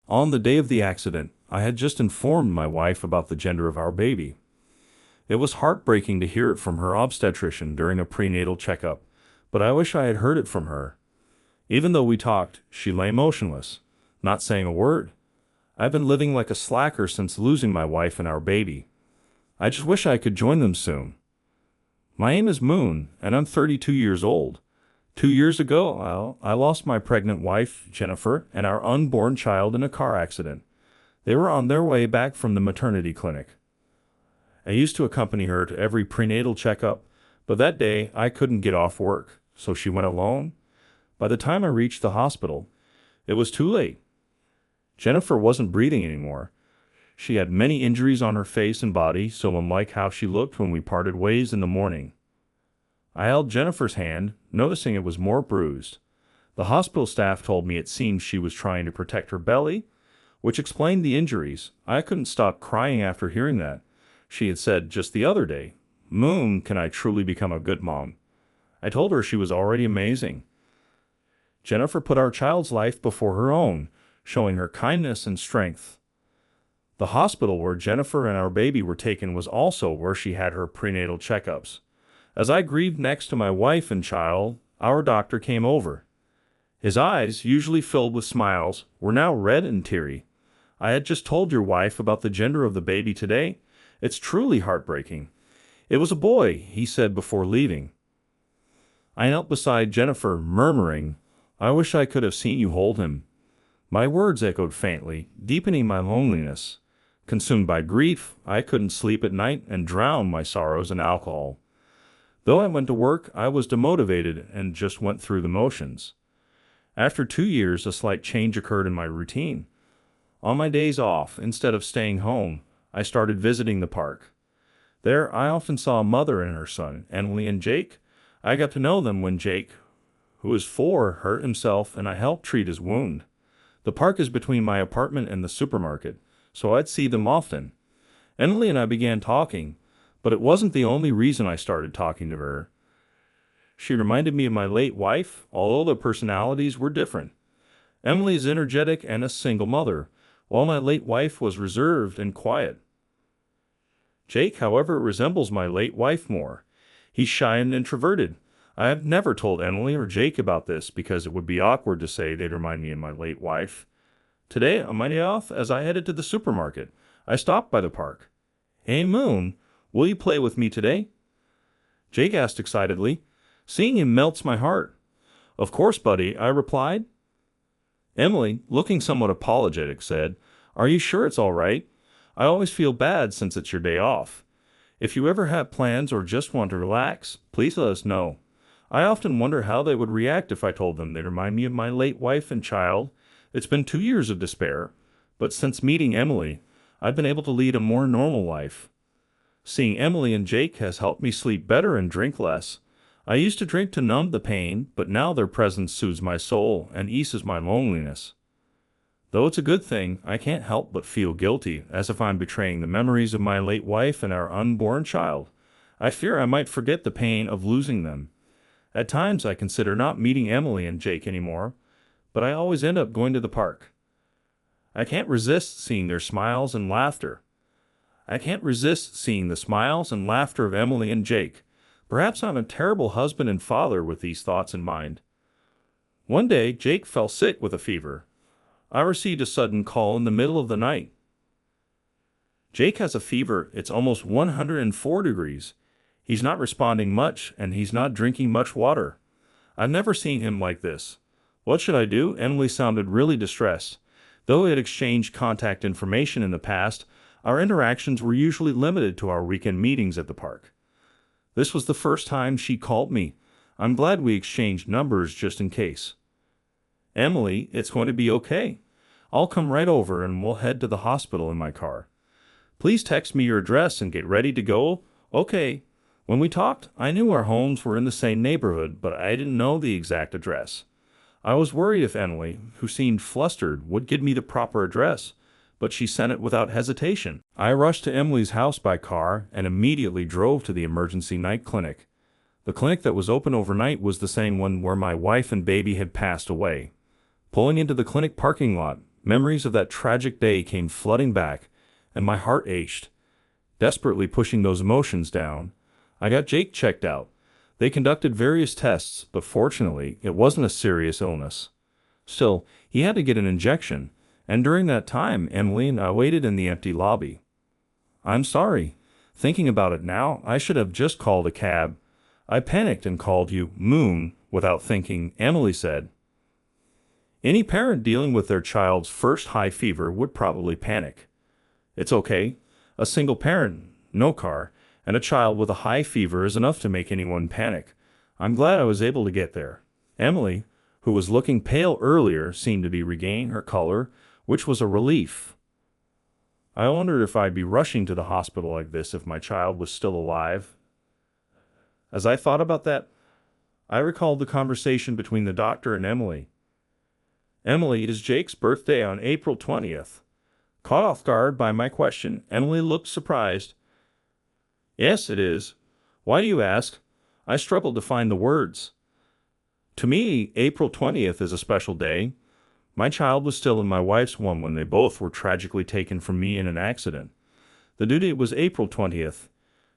On the day of the accident, I had just informed my wife about the gender of our baby. It was heartbreaking to hear it from her obstetrician during a prenatal checkup, but I wish I had heard it from her. Even though we talked, she lay motionless, not saying a word. I've been living like a slacker since losing my wife and our baby. I just wish I could join them soon. My name is Moon, and I'm 32 years old. 2 years ago, I lost my pregnant wife, Jennifer, and our unborn child in a car accident. They were on their way back from the maternity clinic. I used to accompany her to every prenatal checkup, but that day I couldn't get off work, so she went alone. By the time I reached the hospital, it was too late. Jennifer wasn't breathing anymore. She had many injuries on her face and body, so unlike how she looked when we parted ways in the morning. I held Jennifer's hand, noticing it was more bruised. The hospital staff told me it seemed she was trying to protect her belly, which explained the injuries. I couldn't stop crying after hearing that. She had said just the other day, "Moon, can I truly become a good mom?" I told her she was already amazing. Jennifer put our child's life before her own, showing her kindness and strength. The hospital where Jennifer and our baby were taken was also where she had her prenatal checkups. As I grieved next to my wife and child, our doctor came over. His eyes, usually filled with smiles, were now red and teary. "I had just told your wife about the gender of the baby today. It's truly heartbreaking." "It was a boy," he said before leaving. I knelt beside Jennifer, murmuring, "I wish I could have seen you hold him." My words echoed faintly, deepening my loneliness. Consumed by grief, I couldn't sleep at night and drowned my sorrows in alcohol. Though I went to work, I was demotivated and just went through the motions. After 2 years, a slight change occurred in my routine. On my days off, instead of staying home, I started visiting the park. There, I often saw a mother and her son, Emily and Jake. I got to know them when Jake, who was 4, hurt himself, and I helped treat his wound. The park is between my apartment and the supermarket, so I'd see them often. Emily and I began talking, but it wasn't the only reason I started talking to her. She reminded me of my late wife, although their personalities were different. Emily is energetic and a single mother, while my late wife was reserved and quiet. Jake, however, resembles my late wife more. He's shy and introverted. I have never told Emily or Jake about this because it would be awkward to say they'd remind me of my late wife. Today, on my day off, as I headed to the supermarket, I stopped by the park. "Hey, Moon, will you play with me today?" Jake asked excitedly. Seeing him melts my heart. "Of course, buddy," I replied. Emily, looking somewhat apologetic, said, "Are you sure it's all right? I always feel bad since it's your day off. If you ever have plans or just want to relax, please let us know. I often wonder how they would react if I told them they remind me of my late wife and child. It's been 2 years of despair, but since meeting Emily, I've been able to lead a more normal life. Seeing Emily and Jake has helped me sleep better and drink less. I used to drink to numb the pain, but now their presence soothes my soul and eases my loneliness. Though it's a good thing, I can't help but feel guilty, as if I'm betraying the memories of my late wife and our unborn child. I fear I might forget the pain of losing them. At times I consider not meeting Emily and Jake anymore, but I always end up going to the park. I can't resist seeing their smiles and laughter. I can't resist seeing the smiles and laughter of Emily and Jake. Perhaps I'm a terrible husband and father with these thoughts in mind. One day, Jake fell sick with a fever. I received a sudden call in the middle of the night. Jake has a fever. It's almost 104 degrees. He's not responding much, and he's not drinking much water. I've never seen him like this. What should I do? Emily sounded really distressed. Though we had exchanged contact information in the past, our interactions were usually limited to our weekend meetings at the park. This was the first time she called me. I'm glad we exchanged numbers just in case. "Emily, it's going to be okay. I'll come right over and we'll head to the hospital in my car. Please text me your address and get ready to go." "Okay." When we talked, I knew our homes were in the same neighborhood, but I didn't know the exact address. I was worried if Emily, who seemed flustered, would give me the proper address, but she sent it without hesitation. I rushed to Emily's house by car and immediately drove to the emergency night clinic. The clinic that was open overnight was the same one where my wife and baby had passed away. Pulling into the clinic parking lot, Memories of that tragic day came flooding back, and my heart ached. Desperately pushing those emotions down, I got Jake checked out. They conducted various tests, but fortunately, it wasn't a serious illness. Still, he had to get an injection, and during that time, Emily and I waited in the empty lobby. I'm sorry. Thinking about it now, I should have just called a cab. I panicked and called you, Moon, without thinking, Emily said. Any parent dealing with their child's first high fever would probably panic. It's okay. A single parent, no car, and a child with a high fever is enough to make anyone panic. I'm glad I was able to get there. Emily, who was looking pale earlier, seemed to be regaining her color, which was a relief. I wondered if I'd be rushing to the hospital like this if my child was still alive. As I thought about that, I recalled the conversation between the doctor and Emily. Emily, it is Jake's birthday on April 20th. Caught off guard by my question, Emily looked surprised. Yes, it is. Why do you ask? I struggled to find the words. To me, April 20th is a special day. My child was still in my wife's womb when they both were tragically taken from me in an accident. The due date was April 20th.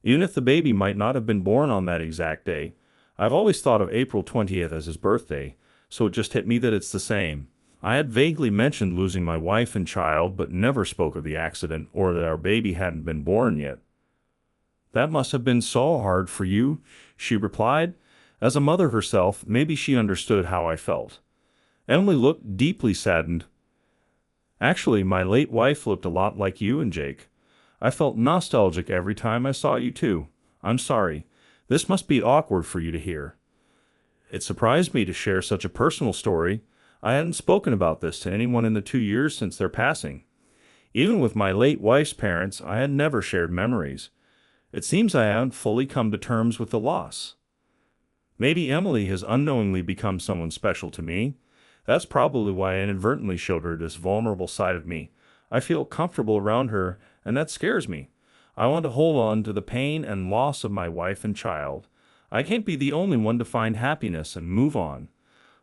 Even if the baby might not have been born on that exact day, I've always thought of April 20th as his birthday, so it just hit me that it's the same. I had vaguely mentioned losing my wife and child, but never spoke of the accident or that our baby hadn't been born yet. That must have been so hard for you, she replied. As a mother herself, maybe she understood how I felt. Emily looked deeply saddened. Actually, my late wife looked a lot like you and Jake. I felt nostalgic every time I saw you too. I'm sorry. This must be awkward for you to hear. It surprised me to share such a personal story. I hadn't spoken about this to anyone in the 2 years since their passing. Even with my late wife's parents, I had never shared memories. It seems I haven't fully come to terms with the loss. Maybe Emily has unknowingly become someone special to me. That's probably why I inadvertently showed her this vulnerable side of me. I feel comfortable around her, and that scares me. I want to hold on to the pain and loss of my wife and child. I can't be the only one to find happiness and move on.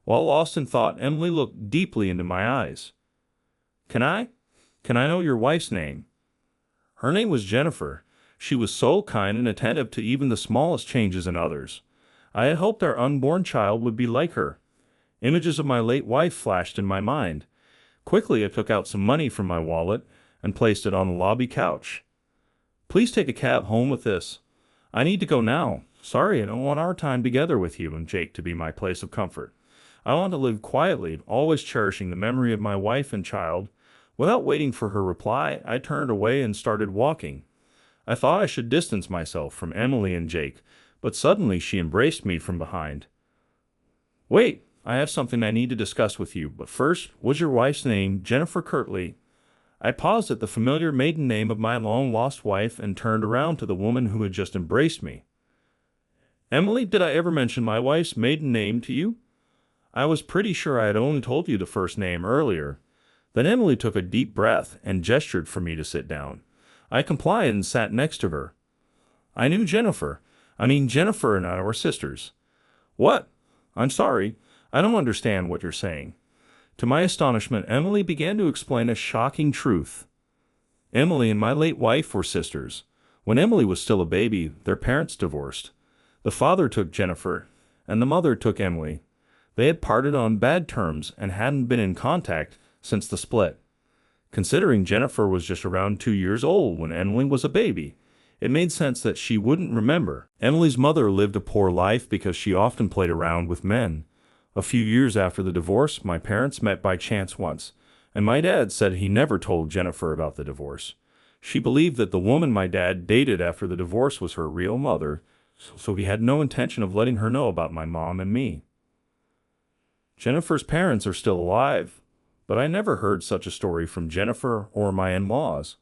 While lost in thought, Emily looked deeply into my eyes. Can I know your wife's name? Her name was Jennifer. She was so kind and attentive to even the smallest changes in others. I had hoped our unborn child would be like her. Images of my late wife flashed in my mind. Quickly, I took out some money from my wallet and placed it on the lobby couch. Please take a cab home with this. I need to go now. Sorry, I don't want our time together with you and Jake to be my place of comfort. I want to live quietly, always cherishing the memory of my wife and child. Without waiting for her reply, I turned away and started walking. I thought I should distance myself from Emily and Jake, but suddenly she embraced me from behind. Wait, I have something I need to discuss with you, but first, was your wife's name Jennifer Kirtley? I paused at the familiar maiden name of my long-lost wife and turned around to the woman who had just embraced me. Emily, did I ever mention my wife's maiden name to you? I was pretty sure I had only told you the first name earlier. Then Emily took a deep breath and gestured for me to sit down. I complied and sat next to her. I knew Jennifer. Jennifer and I were sisters. What? I'm sorry. I don't understand what you're saying. To my astonishment, Emily began to explain a shocking truth. Emily and my late wife were sisters. When Emily was still a baby, their parents divorced. The father took Jennifer, and the mother took Emily. They had parted on bad terms and hadn't been in contact since the split. Considering Jennifer was just around 2 years old when Emily was a baby, it made sense that she wouldn't remember. Emily's mother lived a poor life because she often played around with men. A few years after the divorce, my parents met by chance once, and my dad said he never told Jennifer about the divorce. She believed that the woman my dad dated after the divorce was her real mother, so he had no intention of letting her know about my mom and me. Jennifer's parents are still alive, but I never heard such a story from Jennifer or my in-laws.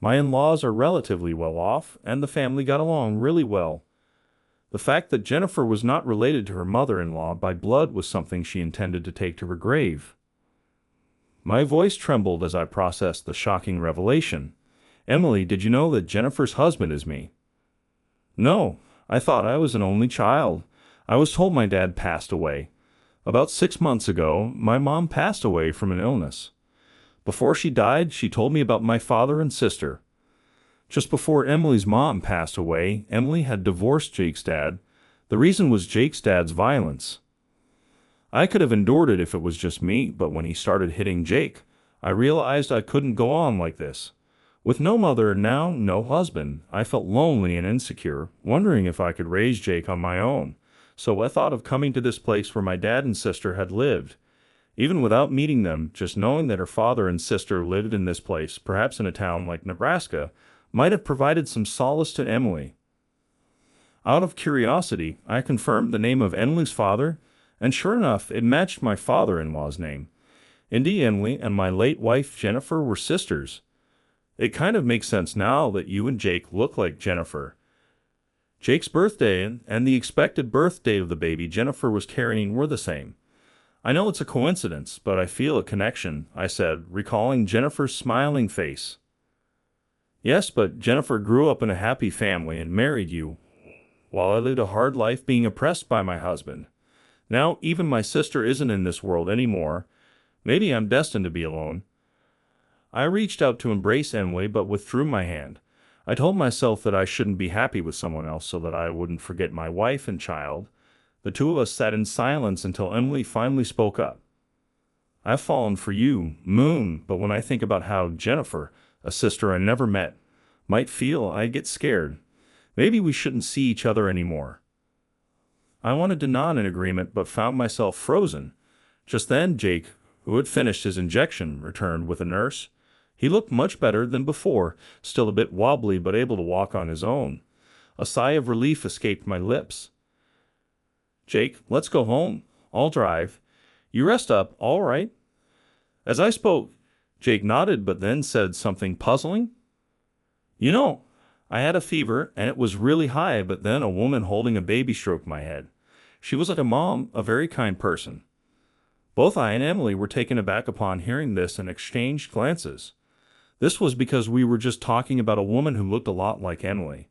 My in-laws are relatively well off, and the family got along really well. The fact that Jennifer was not related to her mother-in-law by blood was something she intended to take to her grave. My voice trembled as I processed the shocking revelation. Emily, did you know that Jennifer's husband is me? No, I thought I was an only child. I was told my dad passed away. About 6 months ago, my mom passed away from an illness. Before she died, she told me about my father and sister. Just before Emily's mom passed away, Emily had divorced Jake's dad. The reason was Jake's dad's violence. I could have endured it if it was just me, but when he started hitting Jake, I realized I couldn't go on like this. With no mother and now no husband, I felt lonely and insecure, wondering if I could raise Jake on my own. So I thought of coming to this place where my dad and sister had lived. Even without meeting them, just knowing that her father and sister lived in this place, perhaps in a town like Nebraska, might have provided some solace to Emily. Out of curiosity, I confirmed the name of Emily's father, and sure enough, it matched my father-in-law's name. Indeed, Emily and my late wife Jennifer were sisters. It kind of makes sense now that you and Jake look like Jennifer. Jake's birthday and the expected birth date of the baby Jennifer was carrying were the same. I know it's a coincidence, but I feel a connection, I said, recalling Jennifer's smiling face. Yes, but Jennifer grew up in a happy family and married you, while I lived a hard life being oppressed by my husband. Now, even my sister isn't in this world anymore. Maybe I'm destined to be alone. I reached out to embrace Emily, but withdrew my hand. I told myself that I shouldn't be happy with someone else so that I wouldn't forget my wife and child. The two of us sat in silence until Emily finally spoke up. I've fallen for you, Moon, but when I think about how Jennifer, a sister I never met, might feel, I get scared. Maybe we shouldn't see each other anymore. I wanted to nod in agreement, but found myself frozen. Just then, Jake, who had finished his injection, returned with a nurse. He looked much better than before, still a bit wobbly but able to walk on his own. A sigh of relief escaped my lips. Jake, let's go home. I'll drive. You rest up, all right? As I spoke, Jake nodded but then said something puzzling. You know, I had a fever and it was really high, but then a woman holding a baby stroked my head. She was like a mom, a very kind person. Both I and Emily were taken aback upon hearing this and exchanged glances. This was because we were just talking about a woman who looked a lot like Emily.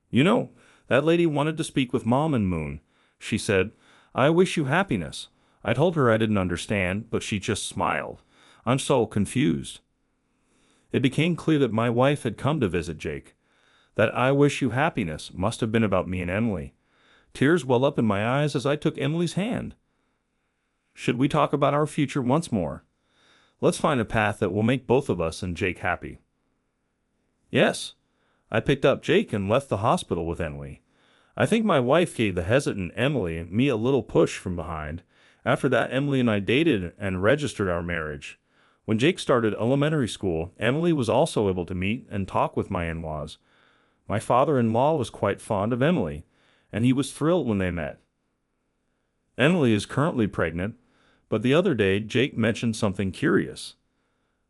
You know, that lady wanted to speak with Mom and Moon. She said, I wish you happiness. I told her I didn't understand, but she just smiled. I'm so confused. It became clear that my wife had come to visit Jake. That I wish you happiness must have been about me and Emily. Tears well up in my eyes as I took Emily's hand. Should we talk about our future once more? Let's find a path that will make both of us and Jake happy. Yes. I picked up Jake and left the hospital with Emily. I think my wife gave the hesitant Emily and me a little push from behind. After that, Emily and I dated and registered our marriage. When Jake started elementary school, Emily was also able to meet and talk with my in-laws. My father-in-law was quite fond of Emily, and he was thrilled when they met. Emily is currently pregnant, but the other day Jake mentioned something curious.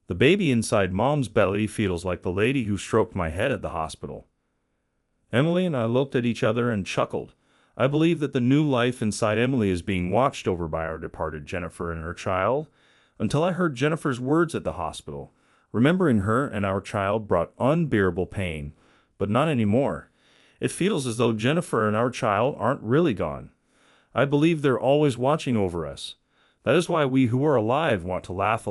The baby inside Mom's belly feels like the lady who stroked my head at the hospital. Emily and I looked at each other and chuckled. I believe that the new life inside Emily is being watched over by our departed Jennifer and her child, until I heard Jennifer's words at the hospital. Remembering her and our child brought unbearable pain, but not anymore. It feels as though Jennifer and our child aren't really gone. I believe they're always watching over us. That is why we who are alive want to laugh